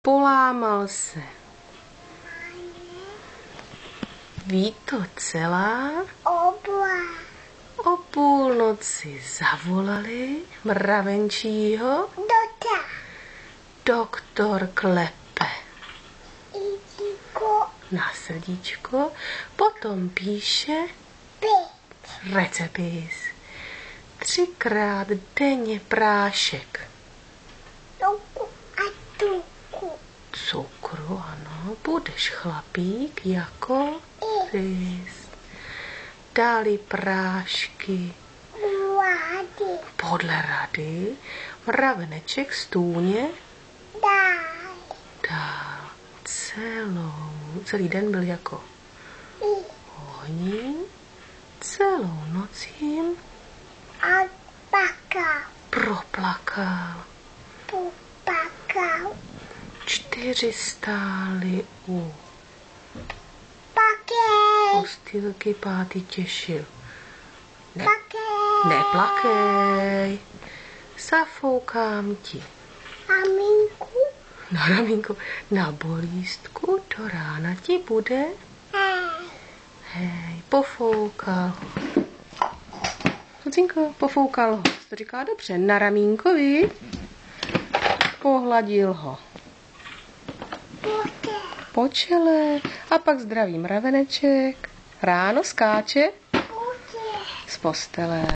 Polámal se. Ví to celá. O půlnoci zavolali mravenčího. Doktor klepe na srdíčko, potom píše recepis. 3krát denně prášek. Cukru, ano, budeš chlapík jako rys. Dali prášky podle rady. Mraveneček stůně dál. Celý den byl jako ohnín, celou noc jim proplakal. 4 stáli u postýlky, 5. těšil. Neplakej, zafoukám ti. Na ramínku, na bolístku, do rána ti bude. Hej, pofoukal ho. Lucinko, pofoukal ho. To říká dobře, na ramínko, víš? Pohladil ho po čele a pak zdravý mraveneček ráno skáče z postele.